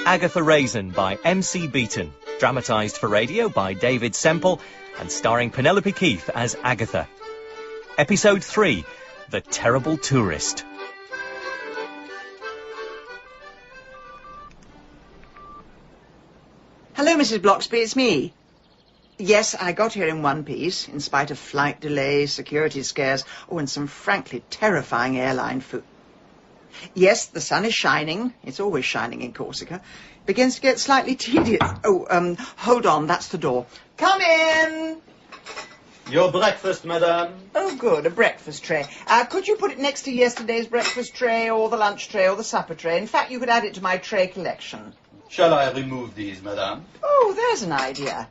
Agatha Raisin by MC Beaton, dramatised for radio by David Semple and starring Penelope Keith as Agatha. Episode 3, The Terrible Tourist. Hello, Mrs. Bloxby, it's me. Yes, I got here in one piece, in spite of flight delays, security scares, and some frankly terrifying airline food. Yes, the sun is shining. It's always shining in Corsica. Begins to get slightly tedious. Oh, hold on, that's the door. Come in! Your breakfast, madame. Oh, good, a breakfast tray. Could you put it next to yesterday's breakfast tray, or the lunch tray, or the supper tray? In fact, you could add it to my tray collection. Shall I remove these, madame? Oh, there's an idea.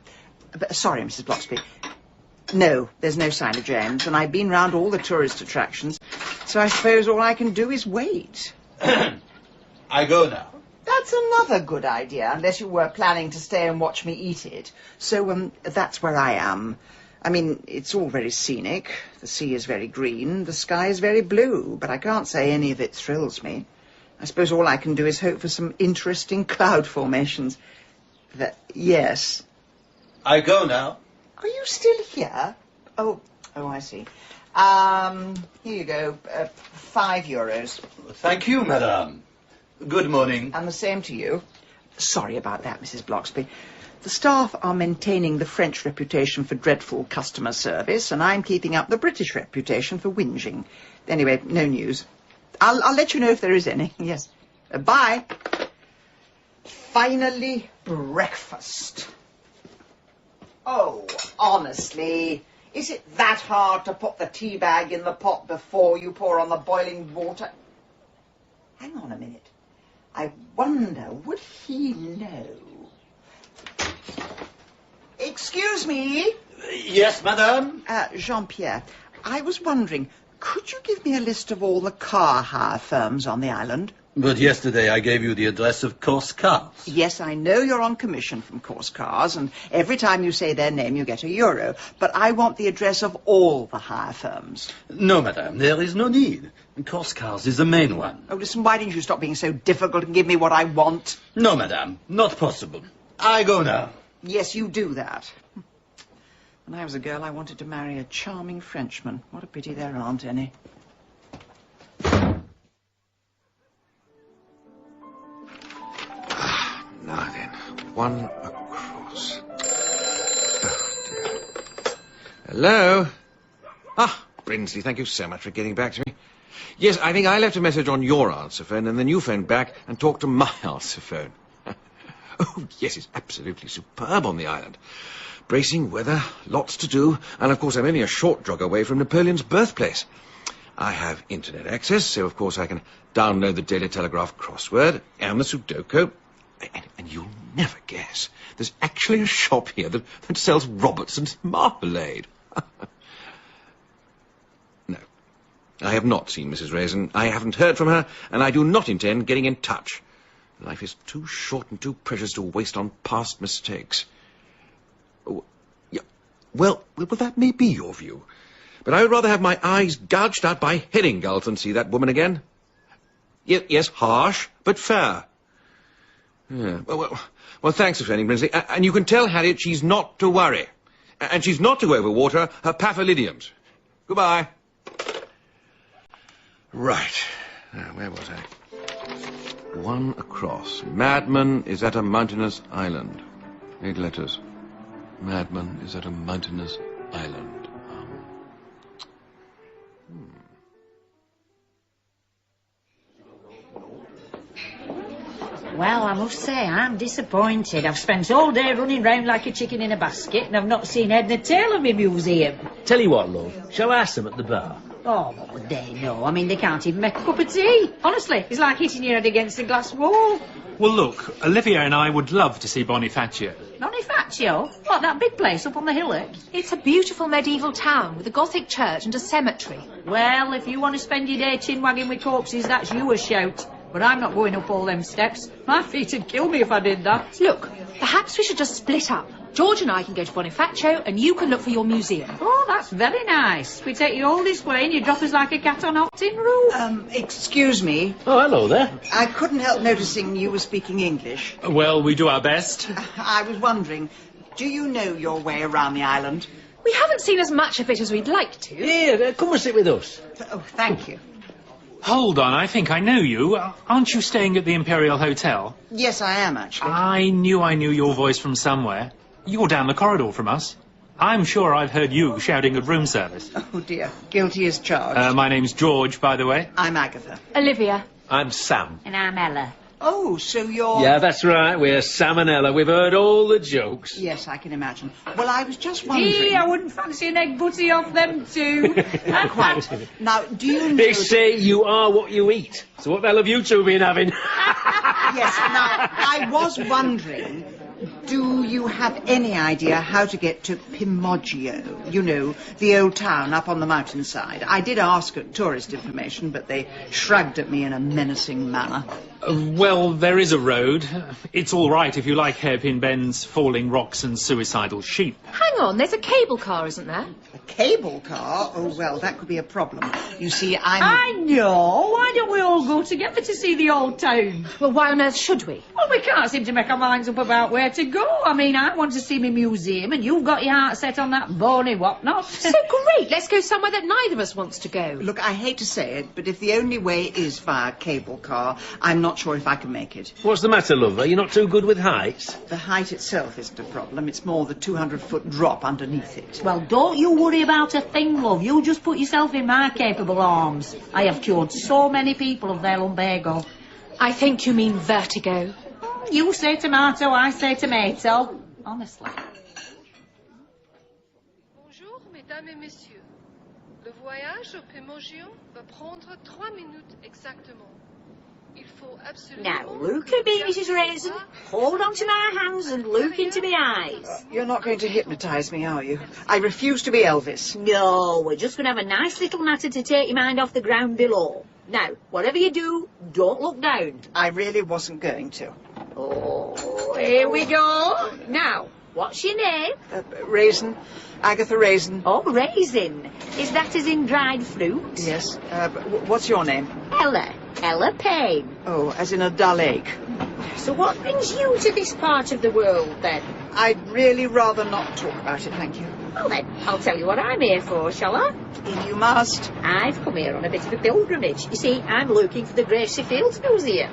Sorry, Mrs. Bloxby. No, there's no sign of James, and I've been round all the tourist attractions, so I suppose all I can do is wait. I go now. That's another good idea, unless you were planning to stay and watch me eat it. So, that's where I am. I mean, it's all very scenic. The sea is very green, the sky is very blue, but I can't say any of it thrills me. I suppose all I can do is hope for some interesting cloud formations. Yes. I go now. Are you still here? Oh, I see. Here you go. €5. Thank you, madame. Good morning. And the same to you. Sorry about that, Mrs. Bloxby. The staff are maintaining the French reputation for dreadful customer service, and I'm keeping up the British reputation for whinging. Anyway, no news. I'll let you know if there is any. Yes. Bye. Finally, breakfast. Oh, honestly, is it that hard to put the tea bag in the pot before you pour on the boiling water? Hang on a minute. I wonder, would he know? Excuse me? Yes, madame? Jean Pierre, I was wondering, could you give me a list of all the car hire firms on the island? But yesterday I gave you the address of Corsica. Yes, I know you're on commission from Corsica, and every time you say their name you get €1. But I want the address of all the hire firms. No, madame, there is no need. Corsica's is the main one. Oh, listen, why didn't you stop being so difficult and give me what I want? No, madame, not possible. I go now. Yes, you do that. When I was a girl, I wanted to marry a charming Frenchman. What a pity there aren't any. Now then, one across. Oh, dear. Hello? Brinsley, thank you so much for getting back to me. Yes, I think I left a message on your answer phone, and then you phoned back and talked to my answer phone. Oh, yes, it's absolutely superb on the island. Bracing weather, lots to do, and of course I'm only a short jog away from Napoleon's birthplace. I have internet access, so of course I can download the Daily Telegraph crossword and the Sudoku. And you'll never guess, there's actually a shop here that sells Robertson's marmalade. No, I have not seen Mrs. Raisin. I haven't heard from her, and I do not intend getting in touch. Life is too short and too precious to waste on past mistakes. Oh, yeah. Well, that may be your view, but I would rather have my eyes gouged out by herring gulls than see that woman again. Yes, harsh, but fair. Yeah. Well, thanks for phoning, Brinsley. And you can tell Harriet she's not to worry. And she's not to overwater her paphidiums. Goodbye. Right. Now, where was I? One across. Madman is at a mountainous island. 8 letters. Madman is at a mountainous island. Well, I must say, I'm disappointed. I've spent all day running round like a chicken in a basket, and I've not seen head nor tail of my museum. Tell you what, love, shall I ask them at the bar? Oh, what would they know? I mean, they can't even make a cup of tea. Honestly, it's like hitting your head against a glass wall. Well, look, Olivia and I would love to see Bonifacio. Bonifacio? What, that big place up on the hillock? It's a beautiful medieval town with a Gothic church and a cemetery. Well, if you want to spend your day chin-wagging with corpses, that's you a shout. But I'm not going up all them steps. My feet would kill me if I did that. Look, perhaps we should just split up. George and I can go to Bonifacio and you can look for your museum. Oh, that's very nice. We take you all this way and you drop us like a cat on hot tin roof. Excuse me. Oh, hello there. I couldn't help noticing you were speaking English. Well, we do our best. I was wondering, do you know your way around the island? We haven't seen as much of it as we'd like to. Here, come and sit with us. Oh, thank you. Hold on, I think I know you. Aren't you staying at the Imperial Hotel? Yes, I am, actually. I knew your voice from somewhere. You're down the corridor from us. I'm sure I've heard you shouting at room service. Oh, dear. Guilty as charged. My name's George, by the way. I'm Agatha. Olivia. I'm Sam. And I'm Ella. Oh, so you're... Yeah, that's right. We're Sam and Ella. We've heard all the jokes. Yes, I can imagine. Well, I was just wondering... Gee, I wouldn't fancy an egg butty off them two. Quite. Now, do you know... They say you are what you eat. So what the hell have you two been having? Yes, now, I was wondering, do you have any idea how to get to Pimoggio? You know, the old town up on the mountainside. I did ask at tourist information, but they shrugged at me in a menacing manner. Well, there is a road. It's all right if you like hairpin bends, falling rocks and suicidal sheep. Hang on, there's a cable car, isn't there? A cable car? Oh, well, that could be a problem. You see, I know. Why don't we all go together to see the old town? Well, why on earth should we? Well, we can't seem to make our minds up about where to go. I mean, I want to see my museum, and you've got your heart set on that bony whatnot. So great, let's go somewhere that neither of us wants to go. Look, I hate to say it, but if the only way is via cable car, I'm not sure if I can make it. What's the matter, lover? You're not too good with heights? The height itself isn't a problem. It's more the 200-foot drop underneath it. Well, don't you worry about a thing, love. You just put yourself in my capable arms. I have cured so many people of their lumbago. I think you mean vertigo. You say tomato, I say tomato. Honestly. Bonjour, mesdames et messieurs. Le voyage au Pimoggio va prendre 3 minutes exactement. Il faut absolument... Now, look at me, Mrs. Raisin. Hold on to my hands and look into my eyes. You're not going to hypnotise me, are you? I refuse to be Elvis. No, we're just going to have a nice little natter to take your mind off the ground below. Now, whatever you do, don't look down. I really wasn't going to. Oh, here we go. Now, what's your name? Raisin. Agatha Raisin. Oh, Raisin. Is that as in dried fruit? Yes. What's your name? Ella. Ella Payne. Oh, as in a dull ache. So what brings you to this part of the world, then? I'd really rather not talk about it, thank you. Well, then, I'll tell you what I'm here for, shall I? If you must. I've come here on a bit of a pilgrimage. You see, I'm looking for the Gracie Fields Museum.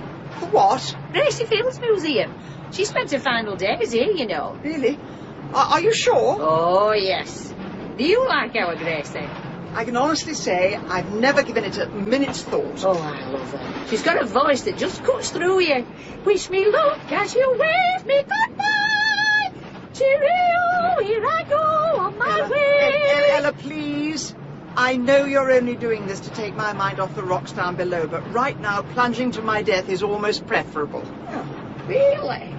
What? Gracie Fields Museum. She spent her final days here, you know. Really? Are you sure? Oh, yes. Do you like our Gracie? I can honestly say I've never given it a minute's thought. Oh, I love her. She's got a voice that just cuts through you. Wish me luck as you wave me goodbye. Cheerio, here I go on my way. Ella, please. I know you're only doing this to take my mind off the rocks down below, but right now plunging to my death is almost preferable. Oh, really?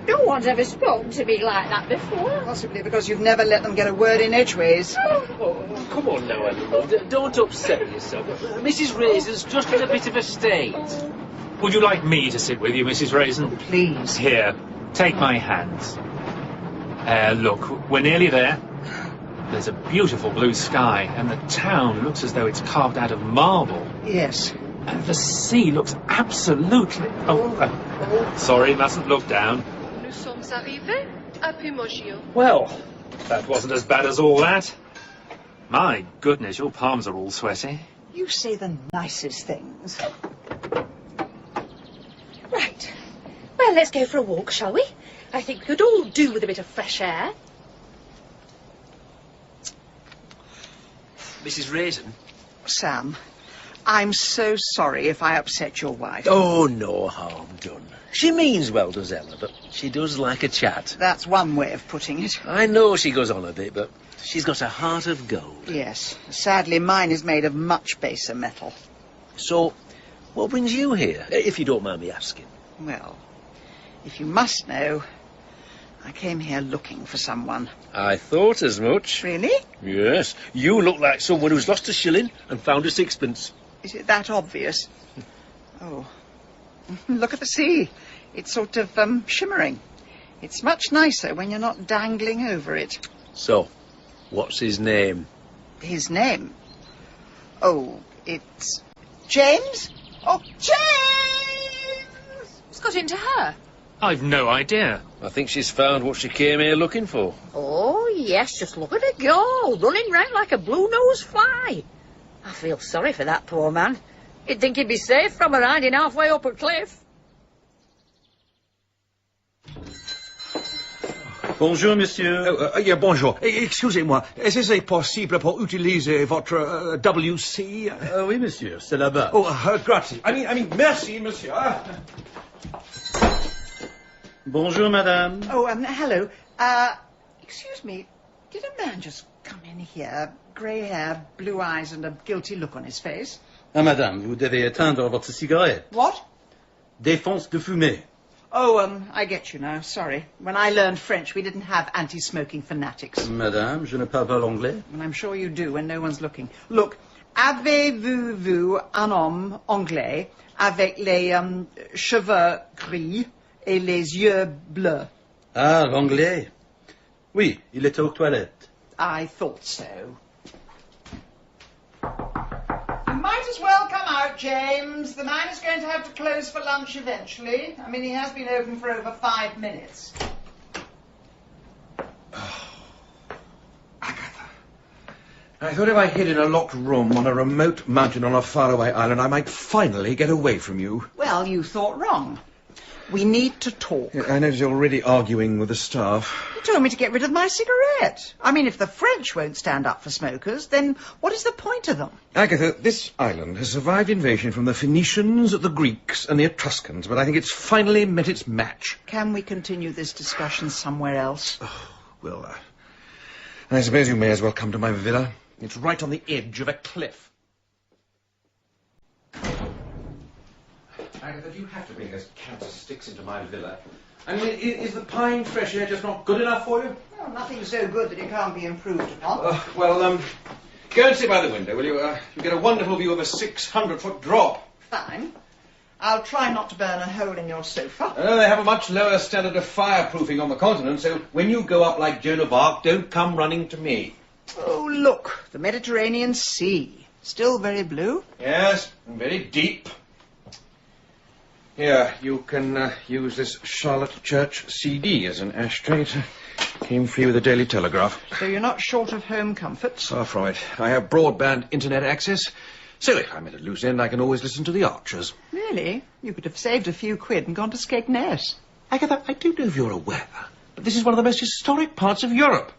No one's ever spoken to me like that before. Possibly because you've never let them get a word in edgeways. Oh, come on now, Ella. Don't upset yourself. Mrs. Raisin's just in a bit of a state. Would you like me to sit with you, Mrs. Raisin? Please. Here, take my hands. Look, we're nearly there. There's a beautiful blue sky, and the town looks as though it's carved out of marble. Yes. And the sea looks absolutely... sorry, mustn't look down. Nous sommes arrivés à Pimoggio. Well, that wasn't as bad as all that. My goodness, your palms are all sweaty. You say the nicest things. Right. Well, let's go for a walk, shall we? I think we could all do with a bit of fresh air. Mrs. Raisin? Sam, I'm so sorry if I upset your wife. Oh, no harm done. She means well, does Ella, but she does like a chat. That's one way of putting it. I know she goes on a bit, but she's got a heart of gold. Yes. Sadly, mine is made of much baser metal. So, what brings you here, if you don't mind me asking? Well, if you must know, I came here looking for someone. I thought as much. Really? Yes. You look like someone who's lost a shilling and found a sixpence. Is it that obvious? Oh. Look at the sea. It's sort of shimmering. It's much nicer when you're not dangling over it. So, what's his name? His name? Oh, it's James? Oh, James! What's got into her? I've no idea. I think she's found what she came here looking for. Oh, yes, just look at her go, running round like a blue-nosed fly. I feel sorry for that poor man. You'd think he'd be safe from her hiding halfway up a cliff. Bonjour, monsieur. Yeah, bonjour. Excusez-moi, est-ce que c'est possible pour utiliser votre WC? Oui, monsieur, c'est là-bas. Oh, grazie. I mean, merci, monsieur. Bonjour, madame. Oh, hello. Excuse me, did a man just come in here? Grey hair, blue eyes, and a guilty look on his face? Ah, madame, vous devez éteindre votre cigarette. What? Défense de fumer. Oh, I get you now, sorry. When I learned French, we didn't have anti-smoking fanatics. Madame, je ne parle pas l'anglais. And I'm sure you do when no one's looking. Look, avez-vous vu un homme anglais avec les cheveux gris et les yeux bleus? Ah, l'anglais. Oui, il était aux toilettes. I thought so. You might as well come out, James. The man is going to have to close for lunch eventually. I mean, he has been open for over 5 minutes. Agatha. I thought if I hid in a locked room on a remote mountain on a faraway island, I might finally get away from you. Well, you thought wrong. We need to talk. Yeah, I notice you're already arguing with the staff. You told me to get rid of my cigarette. I mean, if the French won't stand up for smokers, then what is the point of them? Agatha, this island has survived invasion from the Phoenicians, the Greeks, and the Etruscans, but I think it's finally met its match. Can we continue this discussion somewhere else? Oh, well, I suppose you may as well come to my villa. It's right on the edge of a cliff. Agatha, you have to bring those cancer sticks into my villa. I mean, is the pine fresh air just not good enough for you? Well, nothing's so good that it can't be improved upon. Go and sit by the window, will you? You'll get a wonderful view of a 600-foot drop. Fine. I'll try not to burn a hole in your sofa. They have a much lower standard of fireproofing on the continent, so when you go up like Joan of Arc, don't come running to me. Oh, look, the Mediterranean Sea. Still very blue? Yes, and very deep. Here, you can use this Charlotte Church CD as an ashtray. It came free with the Daily Telegraph. So you're not short of home comforts? Far from it. I have broadband internet access, so if I'm at a loose end, I can always listen to the Archers. Really? You could have saved a few quid and gone to Skegness. Agatha, I don't know if you're aware, but this is one of the most historic parts of Europe.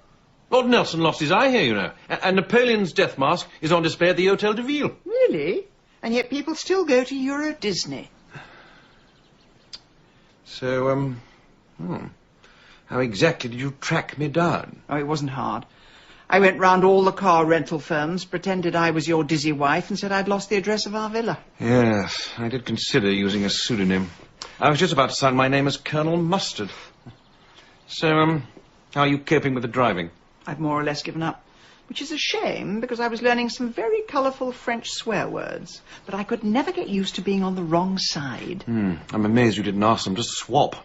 Lord Nelson lost his eye here, you know, and Napoleon's death mask is on display at the Hôtel de Ville. Really? And yet people still go to Euro Disney. So, how exactly did you track me down? Oh, it wasn't hard. I went round all the car rental firms, pretended I was your dizzy wife, and said I'd lost the address of our villa. Yes, I did consider using a pseudonym. I was just about to sign my name as Colonel Mustard. So, how are you coping with the driving? I've more or less given up. Which is a shame, because I was learning some very colourful French swear words. But I could never get used to being on the wrong side. I'm amazed you didn't ask them to swap.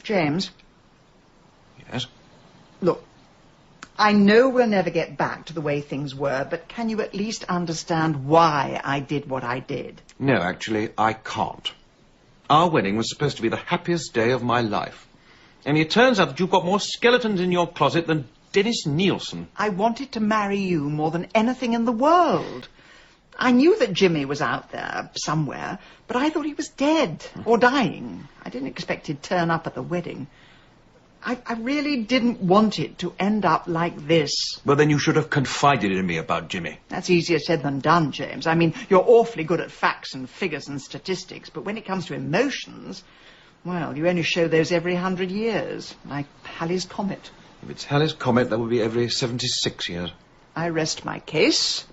James? Yes? Look, I know we'll never get back to the way things were, but can you at least understand why I did what I did? No, actually, I can't. Our wedding was supposed to be the happiest day of my life. And it turns out that you've got more skeletons in your closet than Dennis Nielsen. I wanted to marry you more than anything in the world. I knew that Jimmy was out there somewhere, but I thought he was dead or dying. I didn't expect he'd turn up at the wedding. I really didn't want it to end up like this. Well, then you should have confided in me about Jimmy. That's easier said than done, James. I mean, you're awfully good at facts and figures and statistics, but when it comes to emotions, well, you only show those every 100 years, like Halley's Comet. If it's Halley's Comet, that would be every 76 years. I rest my case.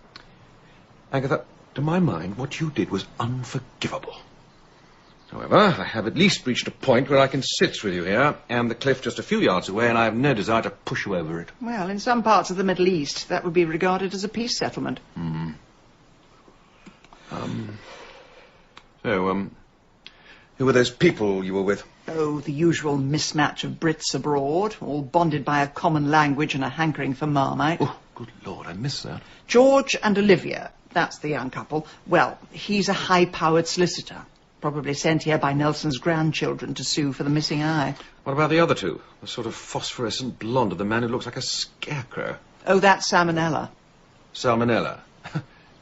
Agatha, to my mind, what you did was unforgivable. However, I have at least reached a point where I can sit with you here, and the cliff just a few yards away, and I have no desire to push you over it. Well, in some parts of the Middle East, that would be regarded as a peace settlement. So, who were those people you were with? Oh, the usual mismatch of Brits abroad, all bonded by a common language and a hankering for Marmite. Oh, good Lord, I missed that. George and Olivia, that's the young couple. Well, he's a high-powered solicitor, probably sent here by Nelson's grandchildren to sue for the missing eye. What about the other two? The sort of phosphorescent blonde of the man who looks like a scarecrow. Oh, that's Salmonella. Salmonella?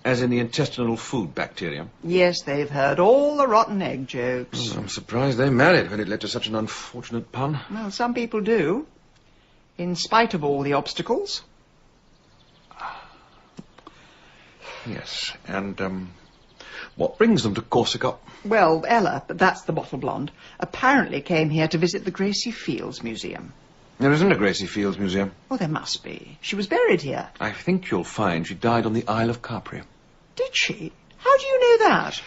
As in the intestinal food bacterium? Yes, they've heard all the rotten egg jokes. I'm surprised they married when it led to such an unfortunate pun. Well, some people do. In spite of all the obstacles. Yes, and, what brings them to Corsica? Well, Ella, but that's the bottle blonde, apparently came here to visit the Gracie Fields Museum. There isn't a Gracie Fields Museum. Oh, there must be. She was buried here. I think you'll find she died on the Isle of Capri. Did she? How do you know that?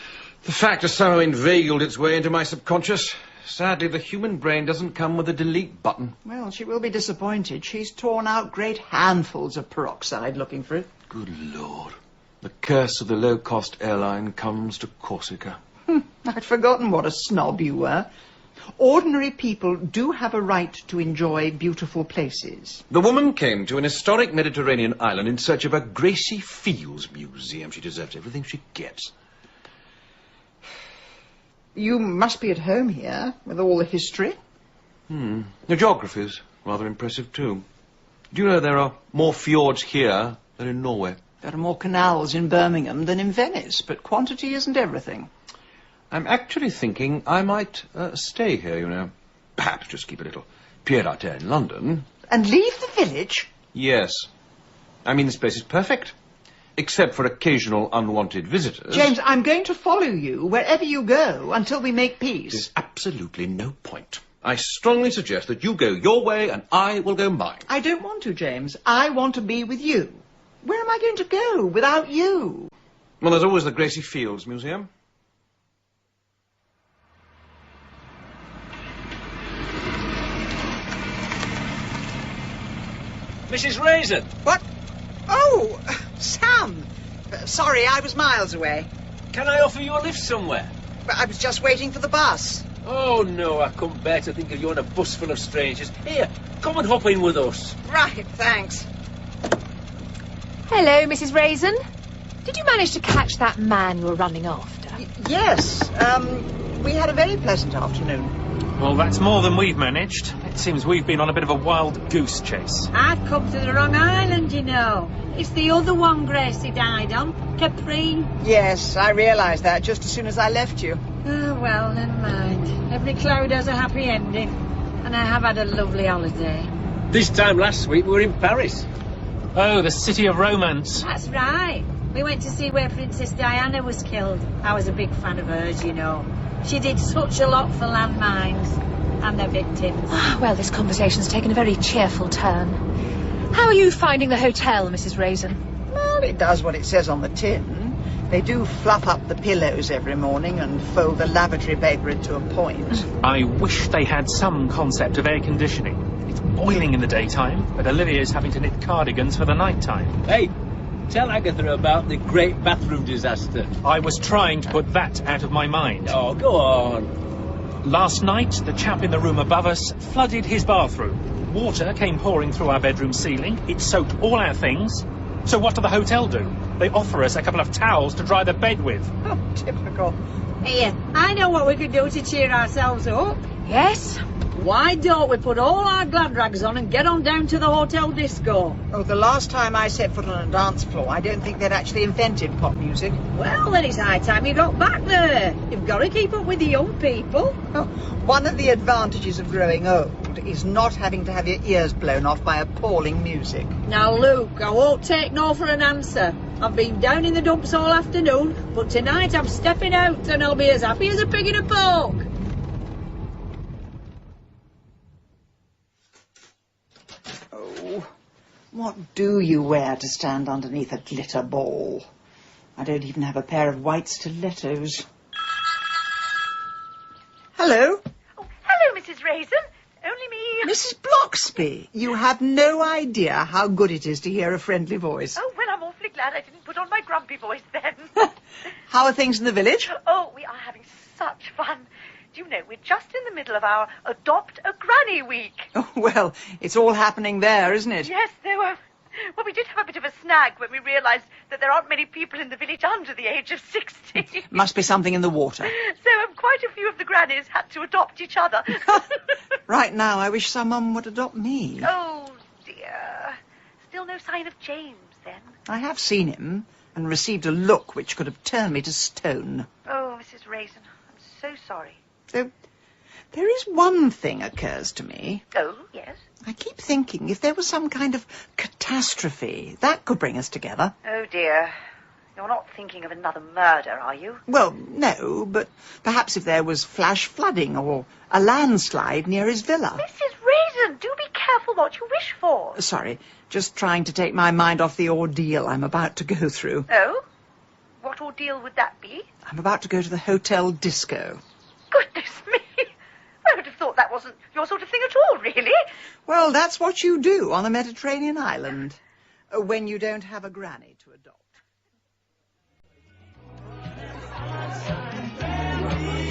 The fact has somehow inveigled its way into my subconscious. Sadly, the human brain doesn't come with a delete button. Well, she will be disappointed. She's torn out great handfuls of peroxide looking for it. Good Lord. The curse of the low-cost airline comes to Corsica. I'd forgotten what a snob you were. Ordinary people do have a right to enjoy beautiful places. The woman came to an historic Mediterranean island in search of a Gracie Fields Museum. She deserves everything she gets. You must be at home here, with all the history. The geography's rather impressive, too. Do you know there are more fjords here than in Norway? There are more canals in Birmingham than in Venice, but quantity isn't everything. I'm actually thinking I might stay here, you know. Perhaps just keep a little pied-à-terre in London. And leave the village? Yes. I mean, this place is perfect. Except for occasional unwanted visitors. James, I'm going to follow you wherever you go until we make peace. There's absolutely no point. I strongly suggest that you go your way and I will go mine. I don't want to, James. I want to be with you. Where am I going to go without you? Well, there's always the Gracie Fields Museum. Mrs. Raisin! What? Oh, Sam! Sorry, I was miles away. Can I offer you a lift somewhere? But I was just waiting for the bus. Oh, no, I couldn't bear to think of you on a bus full of strangers. Here, come and hop in with us. Right, thanks. Hello, Mrs. Raisin. Did you manage to catch that man you were running after? Yes, we had a very pleasant afternoon. Well, that's more than we've managed. It seems we've been on a bit of a wild goose chase. I've come to the wrong island, you know. It's the other one Gracie died on, Capri. Yes, I realised that just as soon as I left you. Oh, well, never mind. Every cloud has a happy ending. And I have had a lovely holiday. This time last week we were in Paris. Oh, the city of romance. That's right. We went to see where Princess Diana was killed. I was a big fan of hers, you know. She did such a lot for landmines and their victims. Well, this conversation's taken a very cheerful turn. How are you finding the hotel, Mrs. Raisin? Well, it does what it says on the tin. They do fluff up the pillows every morning and fold the lavatory paper into a point. I wish they had some concept of air conditioning. It's boiling in the daytime, but Olivia's having to knit cardigans for the night time. Hey, tell Agatha about the great bathroom disaster. I was trying to put that out of my mind. Oh, go on. Last night, the chap in the room above us flooded his bathroom. Water came pouring through our bedroom ceiling. It soaked all our things. So what do the hotel do? They offer us a couple of towels to dry the bed with. Oh, typical. Here, I know what we could do to cheer ourselves up. Yes? Why don't we put all our glad rags on and get on down to the hotel disco? Oh, the last time I set foot on a dance floor, I don't think they'd actually invented pop music. Well, then it's high time you got back there. You've got to keep up with the young people. Oh, one of the advantages of growing old is not having to have your ears blown off by appalling music. Now, Luke, I won't take no for an answer. I've been down in the dumps all afternoon, but tonight I'm stepping out and I'll be as happy as a pig in a poke. What do you wear to stand underneath a glitter ball? I don't even have a pair of white stilettos. Hello? Oh, hello, Mrs. Raisin. Only me. Mrs. Bloxby, you have no idea how good it is to hear a friendly voice. Oh, well, I'm awfully glad I didn't put on my grumpy voice then. How are things in the village? Oh, we are having such fun. you know, we're just in the middle of our Adopt a Granny week. Oh, well, it's all happening there, isn't it? Yes, there were. Well, we did have a bit of a snag when we realised that there aren't many people in the village under the age of 60. Must be something in the water. So quite a few of the grannies had to adopt each other. Right now, I wish someone would adopt me. Oh, dear. Still no sign of James, then? I have seen him and received a look which could have turned me to stone. Oh, Mrs. Raisin, I'm so sorry. Though there is one thing occurs to me. Oh, yes? I keep thinking if there was some kind of catastrophe, that could bring us together. Oh, dear. You're not thinking of another murder, are you? Well, no, but perhaps if there was flash flooding or a landslide near his villa. Mrs. Raisin, do be careful what you wish for. Sorry, just trying to take my mind off the ordeal I'm about to go through. Oh? What ordeal would that be? I'm about to go to the hotel disco. Goodness me! I would have thought that wasn't your sort of thing at all, really. Well, that's what you do on a Mediterranean island, when you don't have a granny to adopt.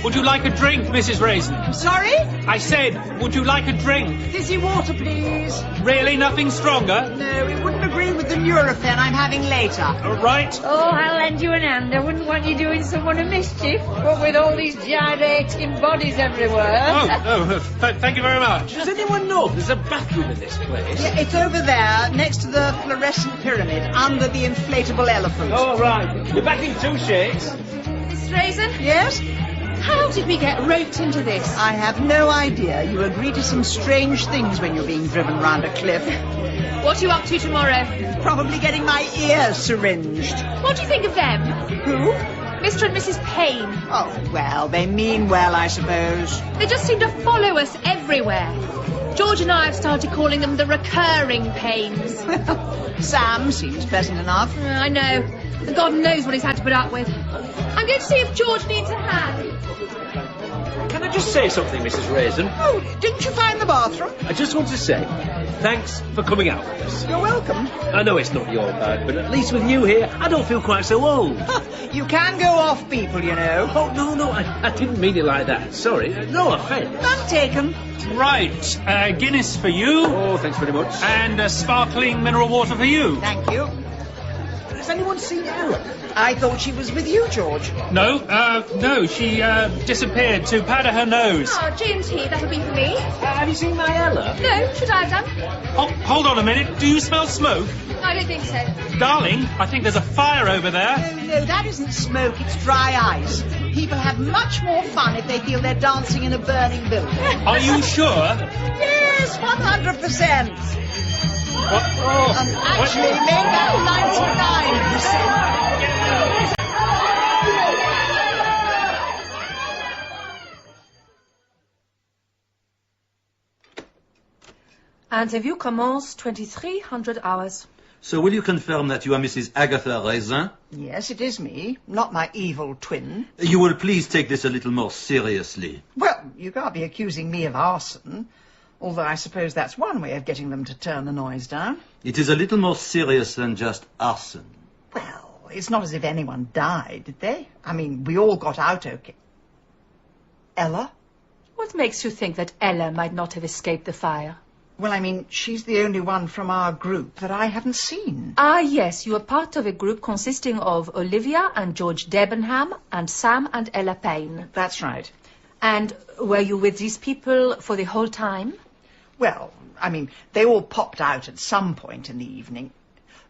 Would you like a drink, Mrs. Raisin? Sorry? I said, would you like a drink? Fizzy water, please. Really? Nothing stronger? No, it wouldn't agree with the Nurofen I'm having later. All right. Oh, I'll lend you an hand. I wouldn't want you doing someone a mischief. What with all these gyrating bodies everywhere. Thank you very much. Does anyone know there's a bathroom in this place? Yeah, it's over there, next to the fluorescent pyramid, under the inflatable elephant. Oh, right. You're back in 2 shades. Miss Raisin? Yes? How did we get roped into this? I have no idea. You agree to some strange things when you're being driven round a cliff. What are you up to tomorrow? Probably getting my ear syringed. What do you think of them? Who? Mr. and Mrs. Payne. Oh, well, they mean well, I suppose. They just seem to follow us everywhere. George and I have started calling them the recurring pains. Sam seems pleasant enough. I know. And God knows what he's had to put up with. I'm going to see if George needs a hand. Can I just say something, Mrs. Raisin? Oh, didn't you find the bathroom? I just want to say, thanks for coming out with us. You're welcome. I know it's not your bag, but at least with you here, I don't feel quite so old. You can go off people, you know. Oh, no, I didn't mean it like that. Sorry, no offence. None taken. Right. Guinness for you. Oh, thanks very much. And sparkling mineral water for you. Thank you. Has anyone seen Ella? I thought she was with you, George. No, she disappeared to powder her nose. Oh, G&T, that'll be for me. Have you seen my Ella? No, should I have done? Hold on a minute. Do you smell smoke? I don't think so. Darling, I think there's a fire over there. No, that isn't smoke, it's dry ice. People have much more fun if they feel they're dancing in a burning building. Are you sure? Yes, 100%. What? Actually, make that 99%. Interview commence 2300 hours. So will you confirm that you are Mrs. Agatha Raisin? Yes, it is me, not my evil twin. You will please take this a little more seriously. Well, you can't be accusing me of arson. Although I suppose that's one way of getting them to turn the noise down. It is a little more serious than just arson. Well, it's not as if anyone died, did they? I mean, we all got out okay. Ella? What makes you think that Ella might not have escaped the fire? Well, I mean, she's the only one from our group that I haven't seen. Ah, yes, you are part of a group consisting of Olivia and George Debenham and Sam and Ella Payne. That's right. And were you with these people for the whole time? Well, I mean, they all popped out at some point in the evening.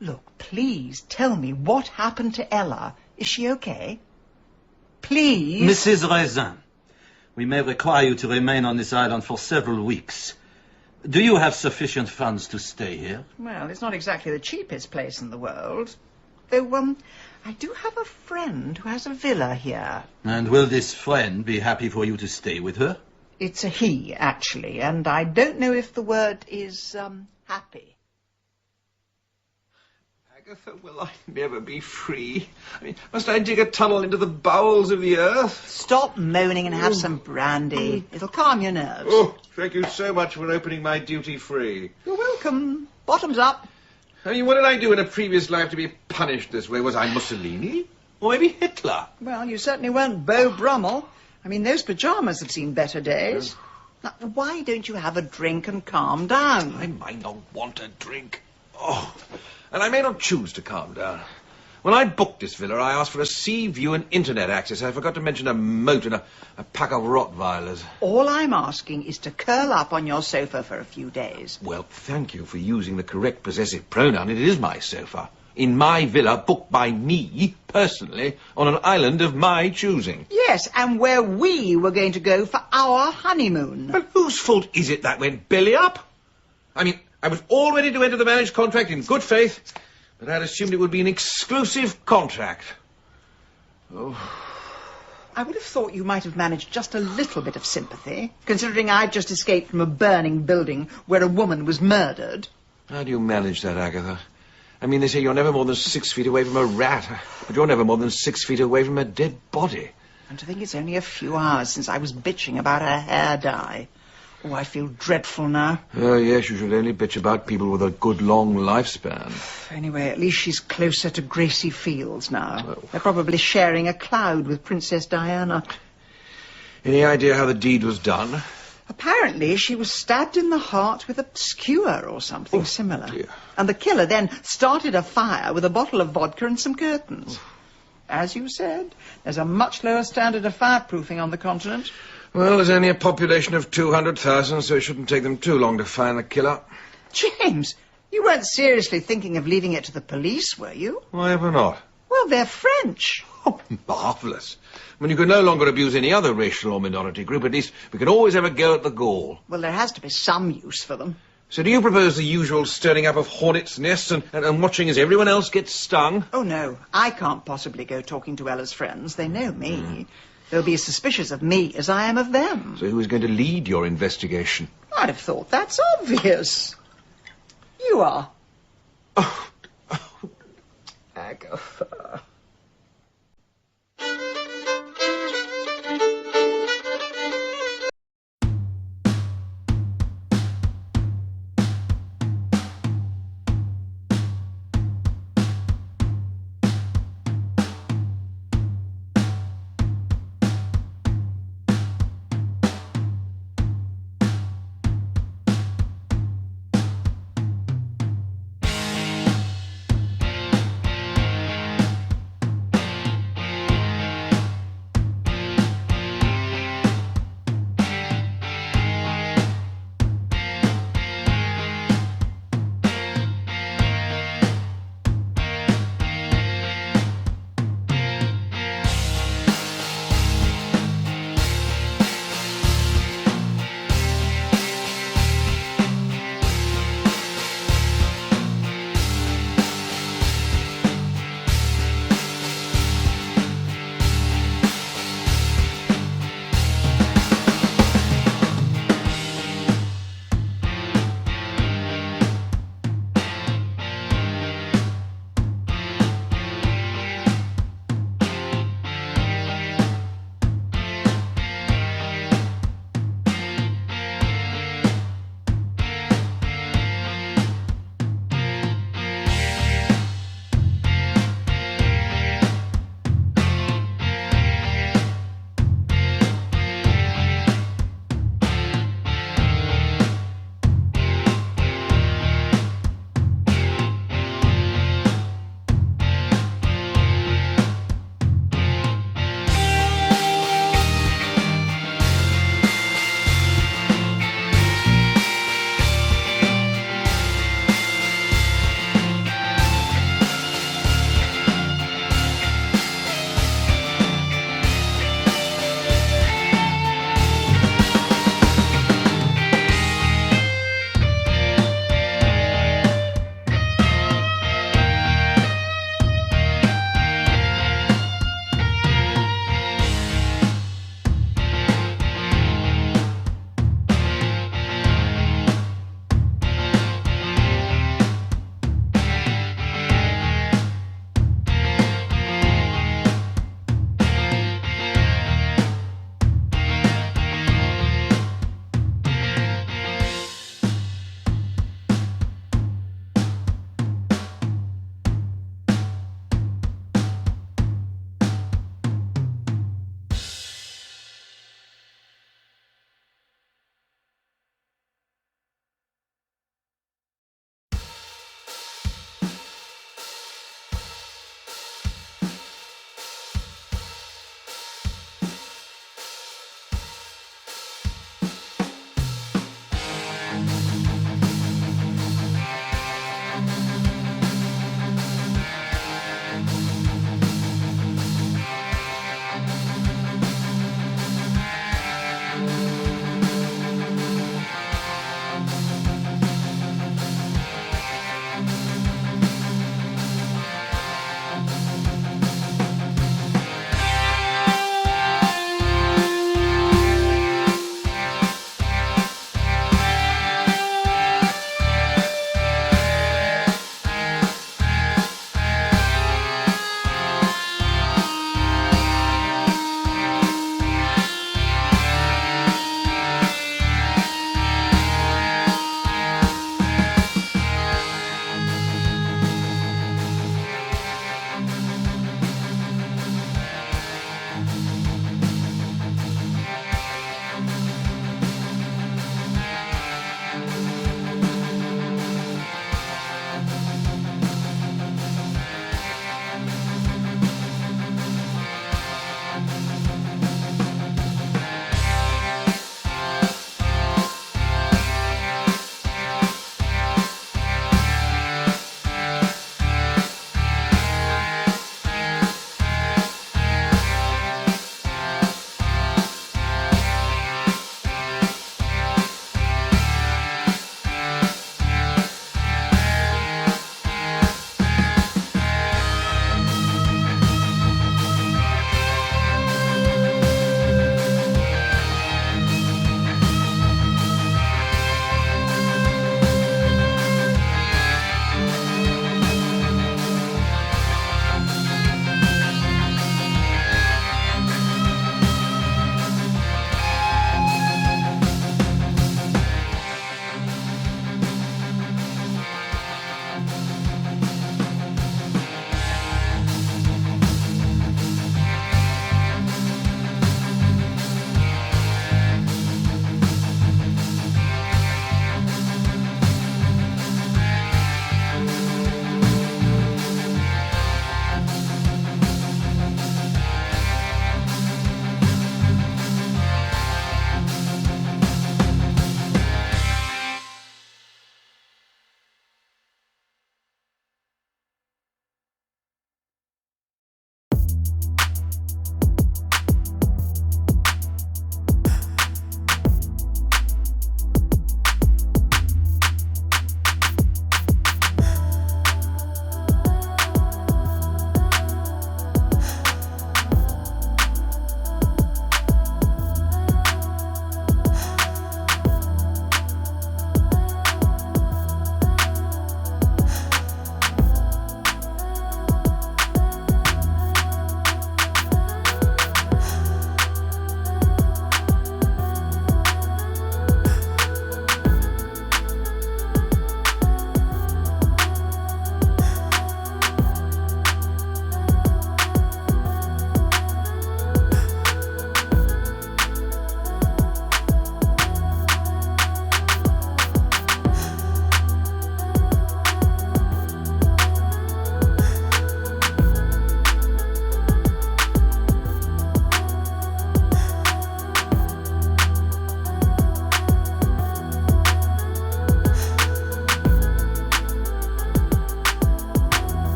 Look, please tell me what happened to Ella. Is she okay? Please? Mrs. Raisin, we may require you to remain on this island for several weeks. Do you have sufficient funds to stay here? Well, it's not exactly the cheapest place in the world. Though, I do have a friend who has a villa here. And will this friend be happy for you to stay with her? It's a he, actually, and I don't know if the word is, happy. Agatha, will I never be free? I mean, must I dig a tunnel into the bowels of the earth? Stop moaning and have some brandy. It'll calm your nerves. Oh, thank you so much for opening my duty-free. You're welcome. Bottoms up. I mean, what did I do in a previous life to be punished this way? Was I Mussolini? Or maybe Hitler? Well, you certainly weren't Beau Brummel. I mean, those pyjamas have seen better days. Now, why don't you have a drink and calm down? I might not want a drink. Oh, and I may not choose to calm down. When I booked this villa, I asked for a sea view and internet access. I forgot to mention a moat and a pack of Rottweilers. All I'm asking is to curl up on your sofa for a few days. Well, thank you for using the correct possessive pronoun. It is my sofa. In my villa, booked by me, personally, on an island of my choosing. Yes, and where we were going to go for our honeymoon. But whose fault is it that went belly up? I mean, I was all ready to enter the marriage contract in good faith, but I'd assumed it would be an exclusive contract. Oh. I would have thought you might have managed just a little bit of sympathy, considering I'd just escaped from a burning building where a woman was murdered. How do you manage that, Agatha? I mean, they say you're never more than 6 feet away from a rat, but you're never more than 6 feet away from a dead body. And to think it's only a few hours since I was bitching about her hair dye. Oh, I feel dreadful now. Oh, yes, you should only bitch about people with a good long lifespan. Anyway, at least she's closer to Gracie Fields now. Oh. They're probably sharing a cloud with Princess Diana. Any idea how the deed was done? Apparently, she was stabbed in the heart with a skewer or something similar. Dear. And the killer then started a fire with a bottle of vodka and some curtains. As you said, there's a much lower standard of fireproofing on the continent. Well, there's only a population of 200,000, so it shouldn't take them too long to find the killer. James, you weren't seriously thinking of leaving it to the police, were you? Why ever not? Well, they're French. Oh, marvellous. When you can no longer abuse any other racial or minority group, at least we can always have a go at the Gaul. Well, there has to be some use for them. So do you propose the usual stirring up of hornets' nests and watching as everyone else gets stung? Oh, no. I can't possibly go talking to Ella's friends. They know me. They'll be as suspicious of me as I am of them. So who is going to lead your investigation? I'd have thought that's obvious. You are. Oh. Agatha.